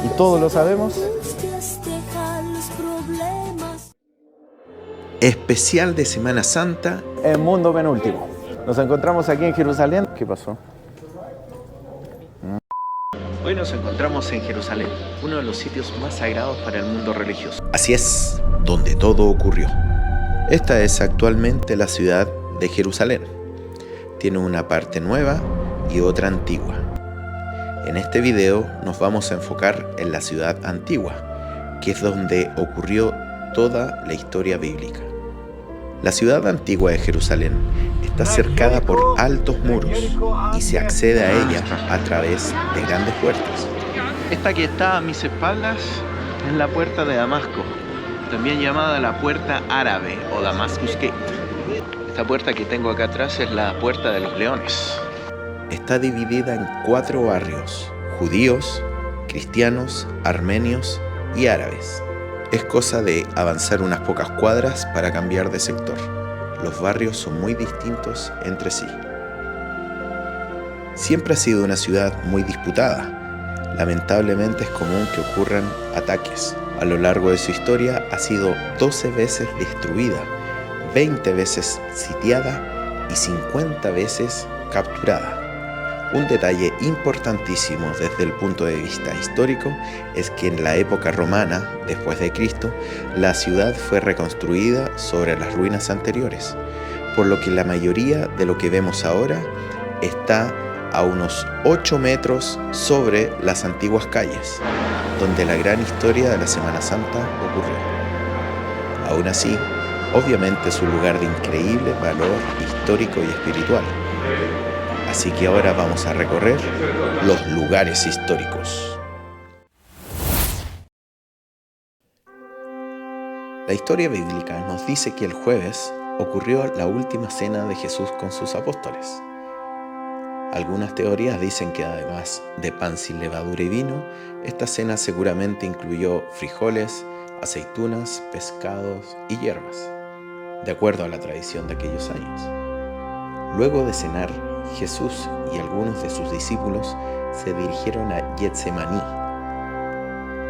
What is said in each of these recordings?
y todos lo sabemos. Especial de Semana Santa. El mundo penúltimo. Nos encontramos aquí en Jerusalén. ¿Qué pasó? Hoy nos encontramos en Jerusalén, uno de los sitios más sagrados para el mundo religioso. Así es, donde todo ocurrió. Esta es actualmente la ciudad de Jerusalén. Tiene una parte nueva y otra antigua. En este video nos vamos a enfocar en la ciudad antigua, que es donde ocurrió toda la historia bíblica. La ciudad antigua de Jerusalén está cercada por altos muros y se accede a ella a través de grandes puertas. Esta que está a mis espaldas es la puerta de Damasco, también llamada la puerta árabe o Damascus Gate. Esta puerta que tengo acá atrás es la puerta de los leones. Está dividida en 4 barrios: judíos, cristianos, armenios y árabes. Es cosa de avanzar unas pocas cuadras para cambiar de sector. Los barrios son muy distintos entre sí. Siempre ha sido una ciudad muy disputada. Lamentablemente es común que ocurran ataques. A lo largo de su historia ha sido 12 veces destruida, 20 veces sitiada y 50 veces capturada. Un detalle importantísimo desde el punto de vista histórico es que en la época romana, después de Cristo, la ciudad fue reconstruida sobre las ruinas anteriores, por lo que la mayoría de lo que vemos ahora está a unos 8 metros sobre las antiguas calles, donde la gran historia de la Semana Santa ocurrió. Aún así, obviamente es un lugar de increíble valor histórico y espiritual. Así que ahora vamos a recorrer los lugares históricos. La historia bíblica nos dice que el jueves ocurrió la última cena de Jesús con sus apóstoles. Algunas teorías dicen que además de pan sin levadura y vino, esta cena seguramente incluyó frijoles, aceitunas, pescados y hierbas, de acuerdo a la tradición de aquellos años. Luego de cenar, Jesús y algunos de sus discípulos se dirigieron a Getsemaní.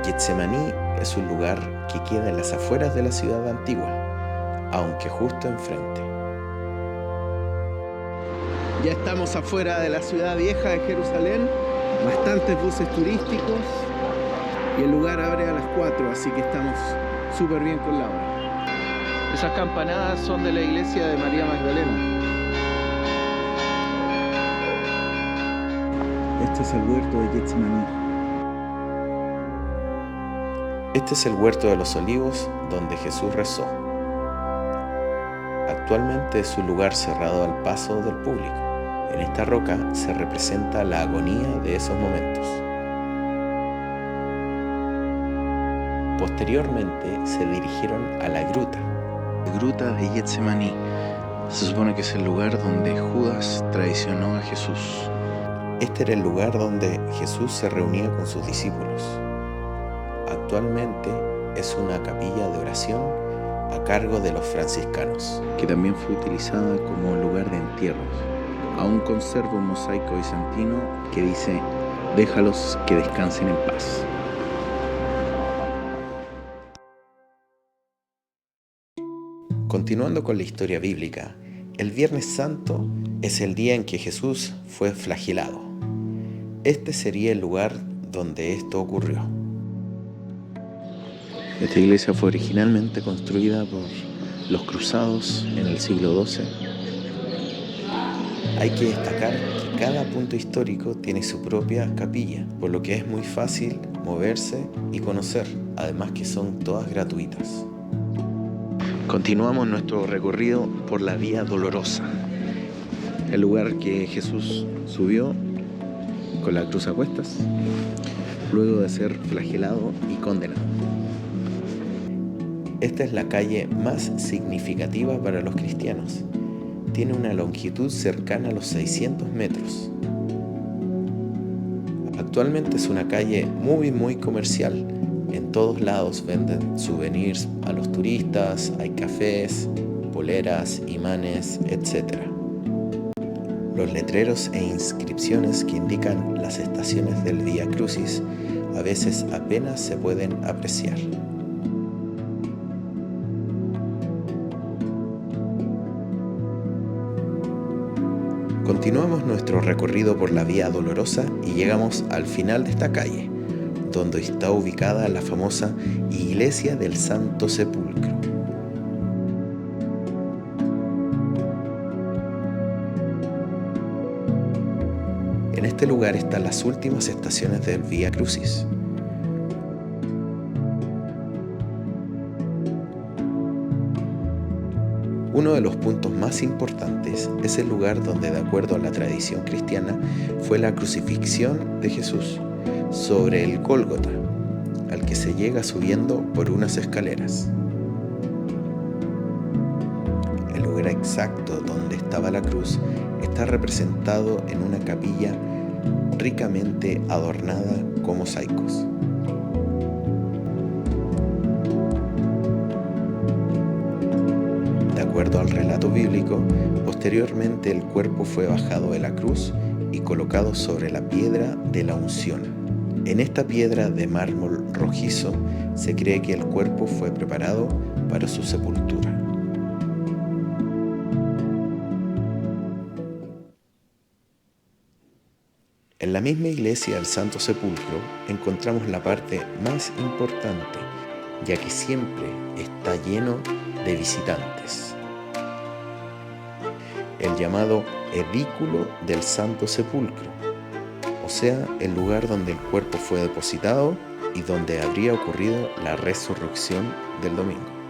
Getsemaní es un lugar que queda en las afueras de la ciudad antigua, aunque justo enfrente. Ya estamos afuera de la ciudad vieja de Jerusalén, bastantes buses turísticos y el lugar abre a las 4, así que estamos súper bien con la hora. Esas campanadas son de la iglesia de María Magdalena. Este es el huerto de Getsemaní. Este es el huerto de los olivos donde Jesús rezó. Actualmente es un lugar cerrado al paso del público. En esta roca se representa la agonía de esos momentos. Posteriormente se dirigieron a la gruta de Getsemaní. Se supone que es el lugar donde Judas traicionó a Jesús. Este era el lugar donde Jesús se reunía con sus discípulos. Actualmente es una capilla de oración a cargo de los franciscanos, que también fue utilizada como lugar de entierros. Aún conserva un mosaico bizantino que dice: déjalos que descansen en paz. Continuando con la historia bíblica, el Viernes Santo es el día en que Jesús fue flagelado. Este sería el lugar donde esto ocurrió. Esta iglesia fue originalmente construida por los cruzados en el siglo XII. Hay que destacar que cada punto histórico tiene su propia capilla, por lo que es muy fácil moverse y conocer, además que son todas gratuitas. Continuamos nuestro recorrido por la Vía Dolorosa, el lugar que Jesús subió con la cruz a cuestas, luego de ser flagelado y condenado. Esta es la calle más significativa para los cristianos. Tiene una longitud cercana a los 600 metros. Actualmente es una calle muy comercial. En todos lados venden souvenirs a los turistas, hay cafés, poleras, imanes, etc. Los letreros e inscripciones que indican las estaciones del Vía Crucis a veces apenas se pueden apreciar. Continuamos nuestro recorrido por la Vía Dolorosa y llegamos al final de esta calle, donde está ubicada la famosa Iglesia del Santo Sepulcro. En este lugar están las últimas estaciones del Vía Crucis. Uno de los puntos más importantes es el lugar donde, de acuerdo a la tradición cristiana, fue la crucifixión de Jesús, sobre el Gólgota, al que se llega subiendo por unas escaleras. El lugar exacto donde estaba la cruz está representado en una capilla ricamente adornada con mosaicos. De acuerdo al relato bíblico, posteriormente el cuerpo fue bajado de la cruz y colocado sobre la piedra de la unción. En esta piedra de mármol rojizo se cree que el cuerpo fue preparado para su sepultura. En la misma iglesia del Santo Sepulcro encontramos la parte más importante, ya que siempre está lleno de visitantes. El llamado edículo del Santo Sepulcro, o sea, el lugar donde el cuerpo fue depositado y donde habría ocurrido la resurrección del domingo.